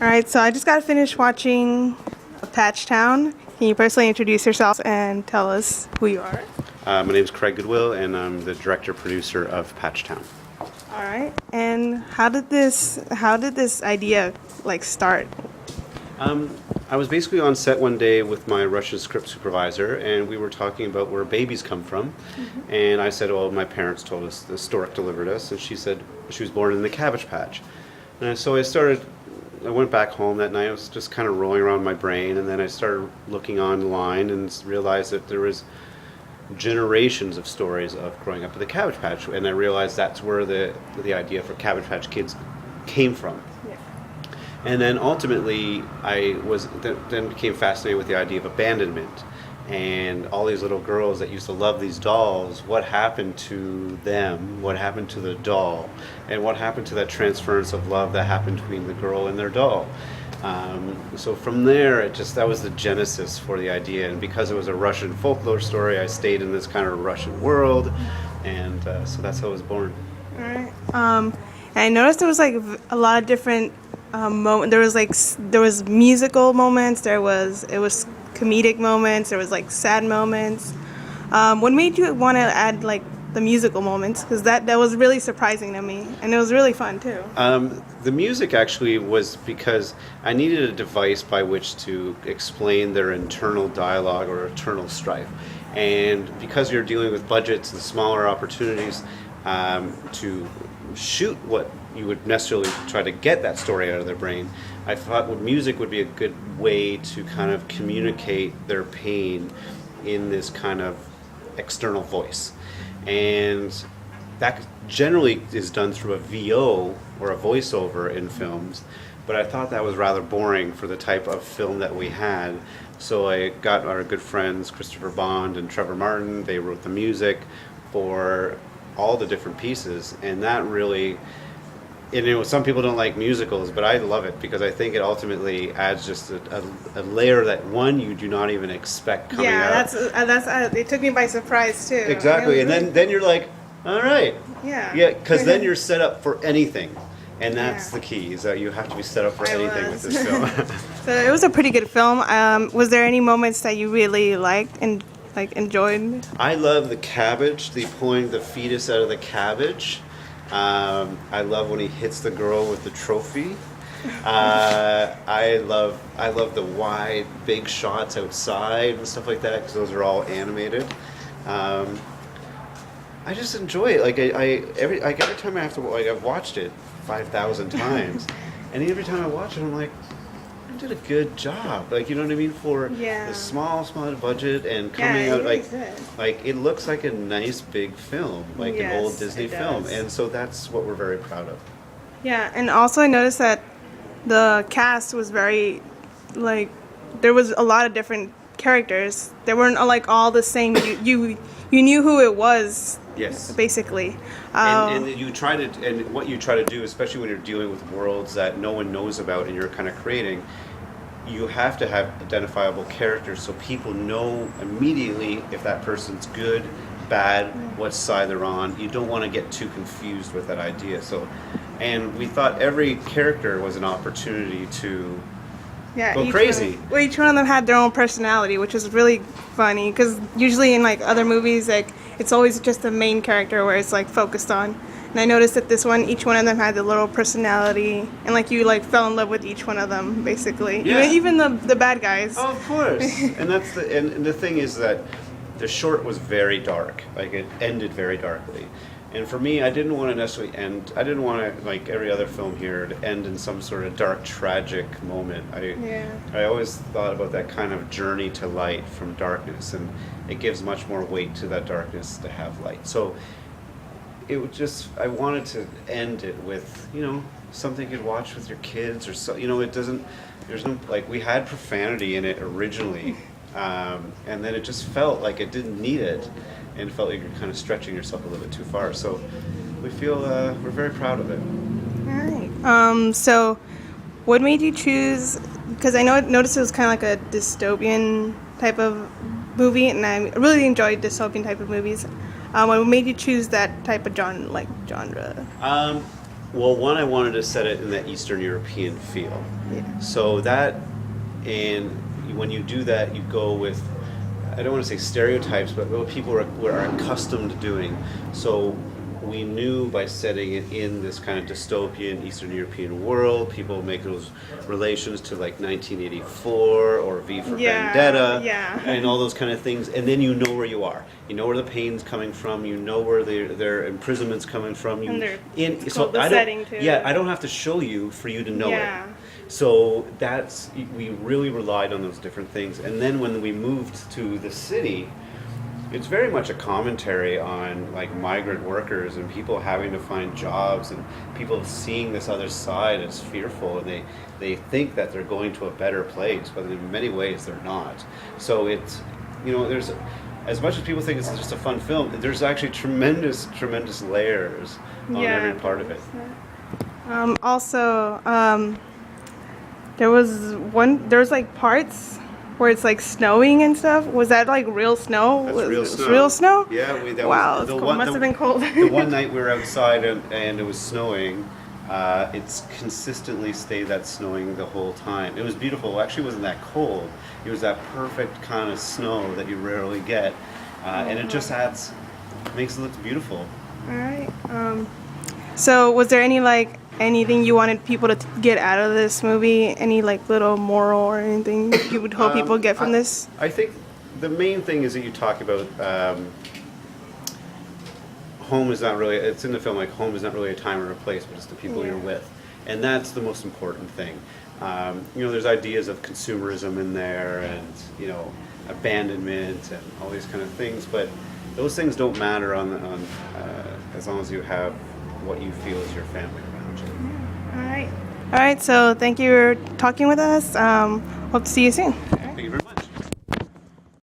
All right, so I just got finished watching Patchtown. Can you personally introduce yourself and tell us who you are? My name is Craig Goodwill, and I'm the director-producer of Patchtown. All right, and how did this idea start? I was basically on set one day with my Russian script supervisor, and we were talking about where babies come from. Mm-hmm. And I said, well, my parents told us, the stork delivered us, and she said she was born in the Cabbage Patch. And so I went back home that night. I was just kind of rolling around my brain, and then I started looking online and realized that there was generations of stories of growing up in the Cabbage Patch, and I realized that's where the idea for Cabbage Patch Kids came from. Yeah. And then ultimately, then became fascinated with the idea of abandonment and all these little girls that used to love these dolls. What happened to them? What happened to the doll? And what happened to that transference of love that happened between the girl and their doll? So from there, that was the genesis for the idea. And because it was a Russian folklore story, I stayed in this kind of Russian world, and so that's how it was born. All right. And I noticed there was a lot of different moments. There was musical moments. It was comedic moments. There was sad moments. What made you want to add the musical moments? Because that was really surprising to me, and it was really fun too. The music actually was because I needed a device by which to explain their internal dialogue or internal strife. And because you're dealing with budgets and smaller opportunities to shoot what you would necessarily try to get that story out of their brain, I thought music would be a good way to kind of communicate their pain in this kind of external voice. And that generally is done through a VO or a voiceover in films, but I thought that was rather boring for the type of film that we had. So I got our good friends Christopher Bond and Trevor Martin. They wrote the music for all the different pieces, and that really, some people don't like musicals, but I love it because I think it ultimately adds just a layer that you do not even expect coming out. Yeah, that's it took me by surprise too. Exactly, and then you're like, all right. Yeah, because then you're set up for anything, and that's the key, is that you have to be set up for anything with this film. So it was a pretty good film. Was there any moments that you really liked and enjoyed? I love the cabbage, pulling the fetus out of the cabbage. I love when he hits the girl with the trophy. I love the wide, big shots outside and stuff like that, because those are all animated. I just enjoy it. Every time I have to, I've watched it 5,000 times, and every time I watch it, I'm like, I did a good job. You know what I mean, for the small budget and coming out it looks like a nice big film, an old Disney film, and so that's what we're very proud of. Yeah, and also I noticed that the cast was very there was a lot of different characters. They weren't all the same. You knew who it was. Yes. Basically. And what you try to do, especially when you're dealing with worlds that no one knows about and you're kind of creating, you have to have identifiable characters so people know immediately if that person's good, bad, what side they're on. You don't want to get too confused with that idea. And we thought every character was an opportunity to go crazy. Each one of them had their own personality, which was really funny, because usually in other movies, it's always just the main character where it's focused on. And I noticed that this one, each one of them had a little personality, and you fell in love with each one of them, basically. Yeah. Even the bad guys. Oh, of course. And that's and the thing is that the short was very dark. It ended very darkly. And for me, I didn't want to necessarily end. I didn't want to, like every other film here, to end in some sort of dark, tragic moment. I always thought about that kind of journey to light from darkness, and it gives much more weight to that darkness to have light. So it would I wanted to end it with, something you could watch with your kids, or so. There's no, we had profanity in it originally, and then it just felt like it didn't need it. And felt like you're kind of stretching yourself a little bit too far. So we feel we're very proud of it. All right. So what made you choose, because I noticed it was kind of like a dystopian type of movie, and I really enjoyed dystopian type of movies. What made you choose that type of genre? Well, one, I wanted to set it in that Eastern European feel. Yeah. So that, and when you do that, you go with, I don't want to say stereotypes, but what people are accustomed to doing. So we knew by setting it in this kind of dystopian Eastern European world, people make those relations to like 1984 or V for Yeah, Vendetta, yeah. and all those kind of things. And then you know where you are. You know where the pain's coming from. You know where their imprisonment's coming from. And they're- it's so called the I setting, don't, too. yeah, I don't have to show you for you to know Yeah. it. So that's, we really relied on those different things. And then when we moved to the city, it's very much a commentary on like migrant workers and people having to find jobs and people seeing this other side as fearful, and they think that they're going to a better place, but in many ways they're not. So it's, you know, there's, as much as people think it's just a fun film, there's actually tremendous layers on every part of it. Also, there was like parts where it's like snowing and stuff. Was that like real snow? That's Was real it snow. Real snow? Yeah, that Wow, was it's the cold. one. Must have been cold. The one night we were outside and it was snowing. It's consistently stayed that snowing the whole time. It was beautiful. It actually wasn't that cold. It was that perfect kind of snow that you rarely get, and it just makes it look beautiful. All right. So was there anything you wanted people to get out of this movie? Any like little moral or anything you would hope people get from this? I think the main thing is that you talk about home is not really, it's in the film, like home is not really a time or a place, but it's the people you're with. And that's the most important thing. You know, there's ideas of consumerism in there and, you know, abandonment and all these kind of things, but those things don't matter as long as you have what you feel is your family around you. All right. So thank you for talking with us. Hope to see you soon. Thank you very much.